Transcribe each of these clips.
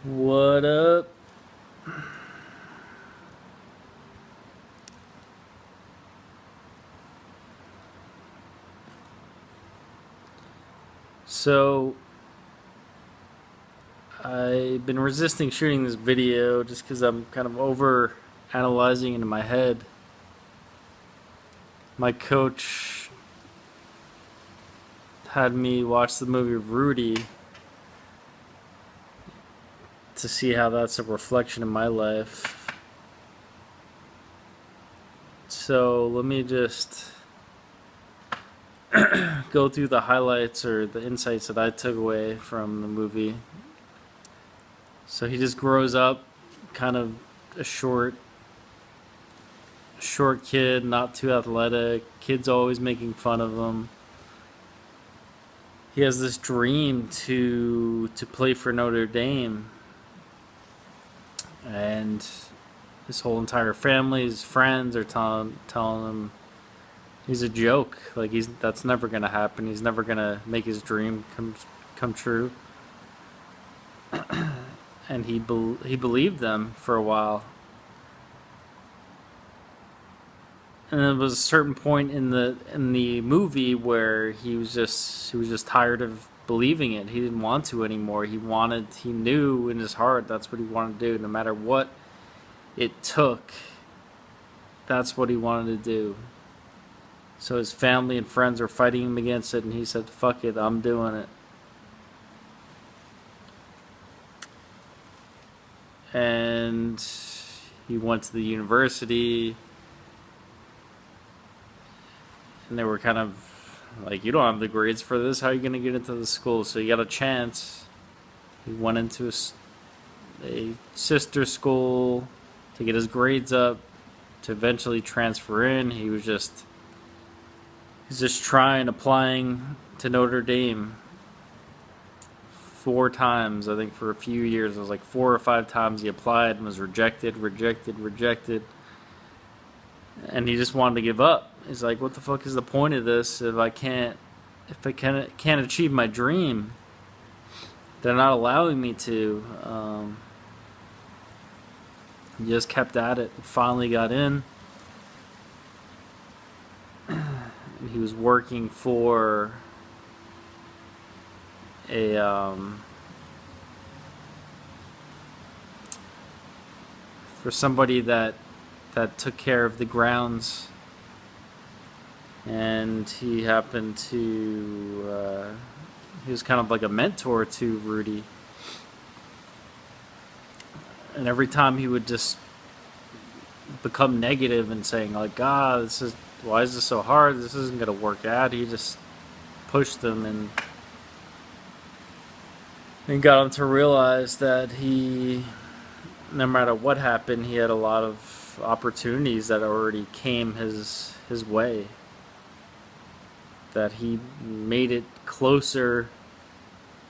What up? So, I've been resisting shooting this video just because I'm kind of over analyzing it in my head. My coach had me watch the movie Rudy to see how that's a reflection of my life. So, let me just go through the highlights or the insights that I took away from the movie. So, he just grows up kind of a short kid, not too athletic. Kids always making fun of him. He has this dream to play for Notre Dame, and his whole entire family, his friends, are telling him he's a joke. Like that's never gonna happen. He's never gonna make his dream come true. And he believed them for a while. And there was a certain point in the movie where he was just tired of believing it. He didn't want to anymore. He knew in his heart that's what he wanted to do, no matter what it took. That's what he wanted to do. So his family and friends were fighting him against it, and he said, "Fuck it, I'm doing it." And he went to the university. And they were kind of like, "You don't have the grades for this. How are you going to get into the school?" So he got a chance. He went into a sister school to get his grades up to eventually transfer in. He's just applying to Notre Dame 4 times, I think, for a few years. It was like 4 or 5 times he applied and was rejected. And he just wanted to give up. He's like, "What the fuck is the point of this if I can't achieve my dream? They're not allowing me to." He just kept at it. Finally got in. And he was working for a for somebody that took care of the grounds, and he happened to he was kind of like a mentor to Rudy. And every time he would just become negative and saying like, why is this so hard? This isn't gonna work out. He just pushed them and got him to realize that no matter what happened, he had a lot of opportunities that already came his way. That he made it closer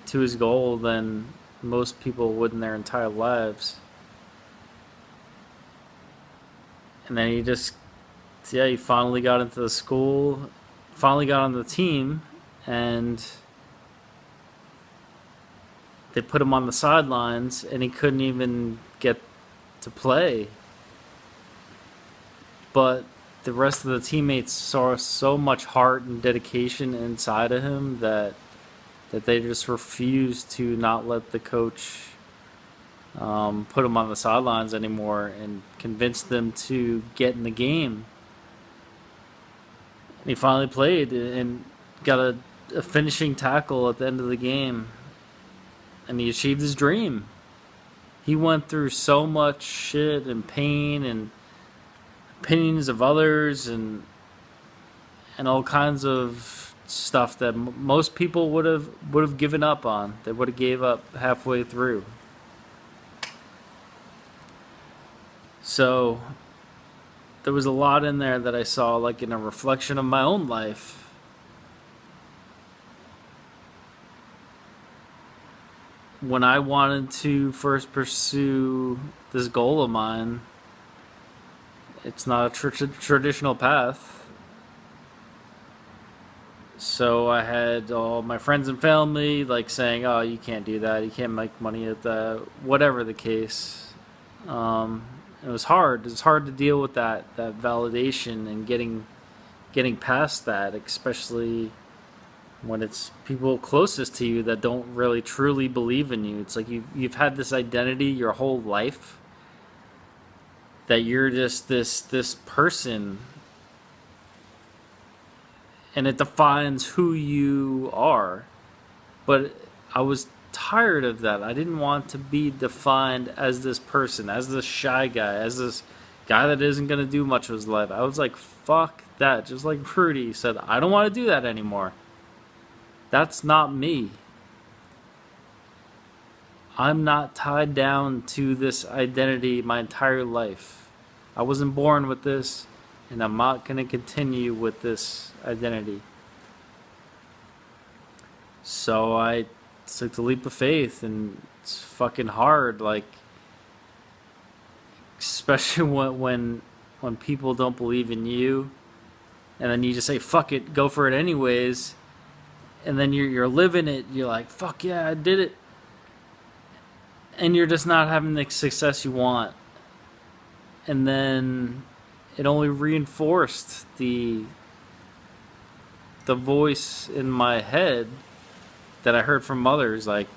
to his goal than most people would in their entire lives. And then he finally got into the school, finally got on the team, and they put him on the sidelines, and he couldn't even get to play. But the rest of the teammates saw so much heart and dedication inside of him that they just refused to not let the coach put him on the sidelines anymore and convinced them to get in the game. And he finally played and got a finishing tackle at the end of the game. And he achieved his dream. He went through so much shit and pain and opinions of others and all kinds of stuff that most people would have given up on. They would have gave up halfway through. So there was a lot in there that I saw like in a reflection of my own life. When I wanted to first pursue this goal of mine, it's not a traditional path. So I had all my friends and family like saying, "Oh, you can't do that. You can't make money at that." Whatever the case, um, it was hard. It's hard to deal with that validation and getting past that, especially when it's people closest to you that don't really truly believe in you. It's like you've had this identity your whole life that you're just this person, and it defines who you are. But I was tired of that. I didn't want to be defined as this person, as this shy guy, as this guy that isn't going to do much of his life. I was like, fuck that. Just like Rudy said, I don't want to do that anymore. That's not me. I'm not tied down to this identity my entire life. I wasn't born with this, and I'm not going to continue with this identity. So I took the leap of faith, and it's fucking hard. Like, especially when people don't believe in you, and then you just say fuck it, go for it anyways, and then you're living it. You're like, fuck yeah, I did it, and you're just not having the success you want, and then it only reinforced the voice in my head that I heard from others, like,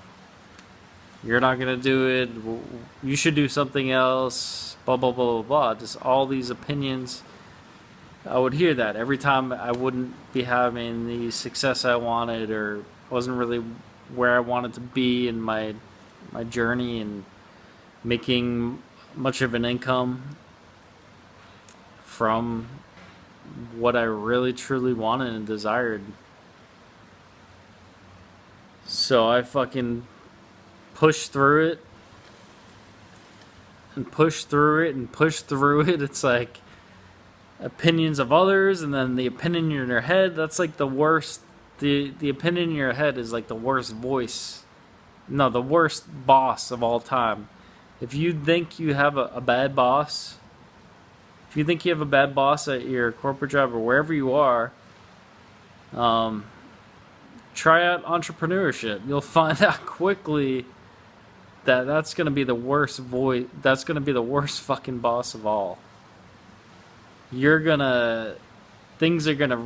you're not gonna do it, you should do something else, blah blah blah blah blah. Just all these opinions. I would hear that every time I wouldn't be having the success I wanted, or wasn't really where I wanted to be in my journey and making much of an income from what I really truly wanted and desired. So I fucking pushed through it and pushed through it and pushed through it. It's like opinions of others, and then the opinion in your head. That's like the worst. The opinion in your head is like the worst voice. No, the worst boss of all time. If you think you have a bad boss, if you think you have a bad boss at your corporate job or wherever you are, try out entrepreneurship. You'll find out quickly that that's going to be the worst voice. That's going to be the worst fucking boss of all. Things are going to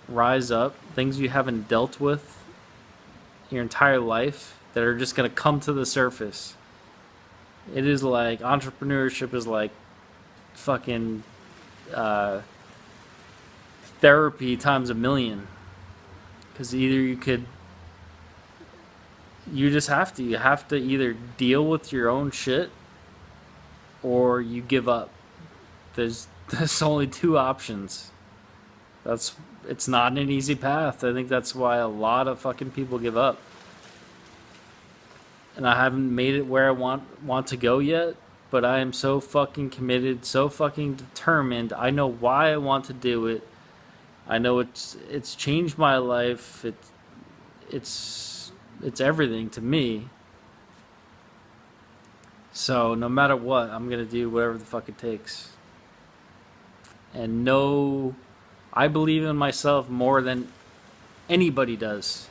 rise up. Things you haven't dealt with your entire life that are just going to come to the surface. It is like, entrepreneurship is like fucking therapy times a million. Because either you just have to either deal with your own shit or you give up. There's only two options. It's not an easy path. I think that's why a lot of fucking people give up. And I haven't made it where I want to go yet, but I am so fucking committed, so fucking determined. I know why I want to do it. I know it's changed my life. It's everything to me. So no matter what, I'm gonna do whatever the fuck it takes. And I believe in myself more than anybody does.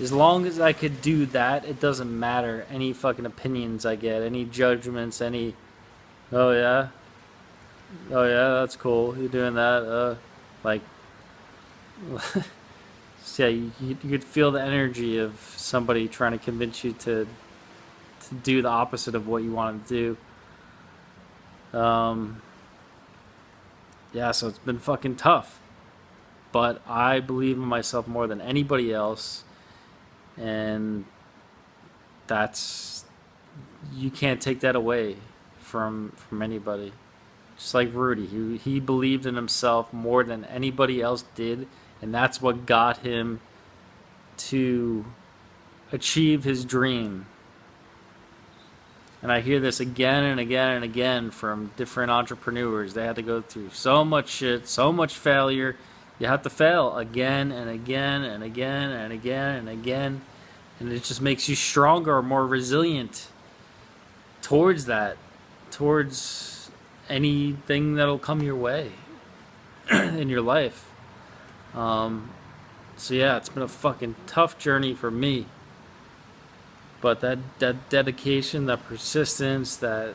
As long as I could do that, it doesn't matter any fucking opinions I get, any judgments, any, oh yeah, that's cool, you're doing that, like, so yeah, you could feel the energy of somebody trying to convince you to do the opposite of what you want to do. Yeah, so it's been fucking tough, but I believe in myself more than anybody else, and you can't take that away from anybody. Just like Rudy, he believed in himself more than anybody else did, and that's what got him to achieve his dream. And I hear this again and again and again from different entrepreneurs. They had to go through so much shit, so much failure. You have to fail again and again and again and again and again. And it just makes you stronger or more resilient towards anything that'll come your way in your life. So yeah, it's been a fucking tough journey for me. But that dedication, that persistence, that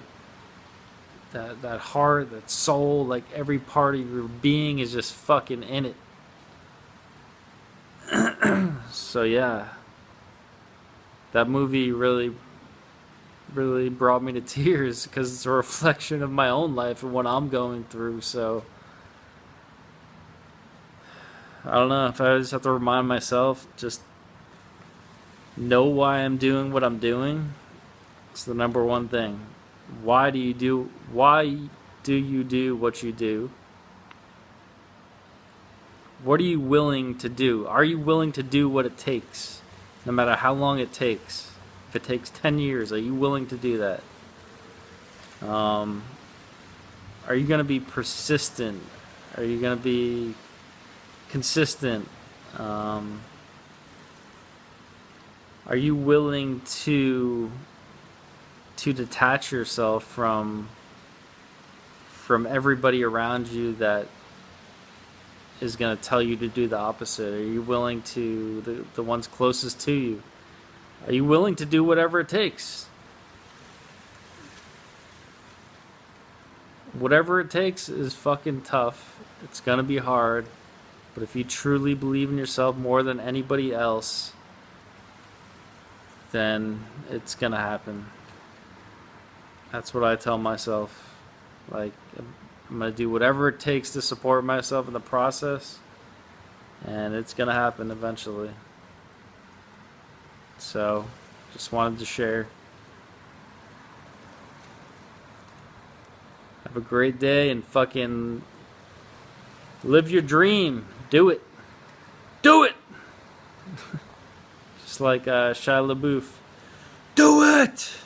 heart, that soul, like every part of your being is just fucking in it. So yeah, that movie really brought me to tears because it's a reflection of my own life and what I'm going through. So I don't know if I just have to remind myself, just know why I'm doing what I'm doing. It's the number one thing. Why do you do what you do? What are you willing to do? Are you willing to do what it takes? No matter how long it takes. If it takes 10 years, are you willing to do that? Are you going to be persistent? Are you going to be consistent? Are you willing to detach yourself from everybody around you that is going to tell you to do the opposite? Are you willing to, the ones closest to you, are you willing to do whatever it takes? Whatever it takes is fucking tough. It's going to be hard. But if you truly believe in yourself more than anybody else, then it's going to happen. That's what I tell myself. Like, I'm going to do whatever it takes to support myself in the process, and it's going to happen eventually. So, just wanted to share. Have a great day and fucking live your dream. Do it. Do it! Just like Shia LaBeouf. Do it!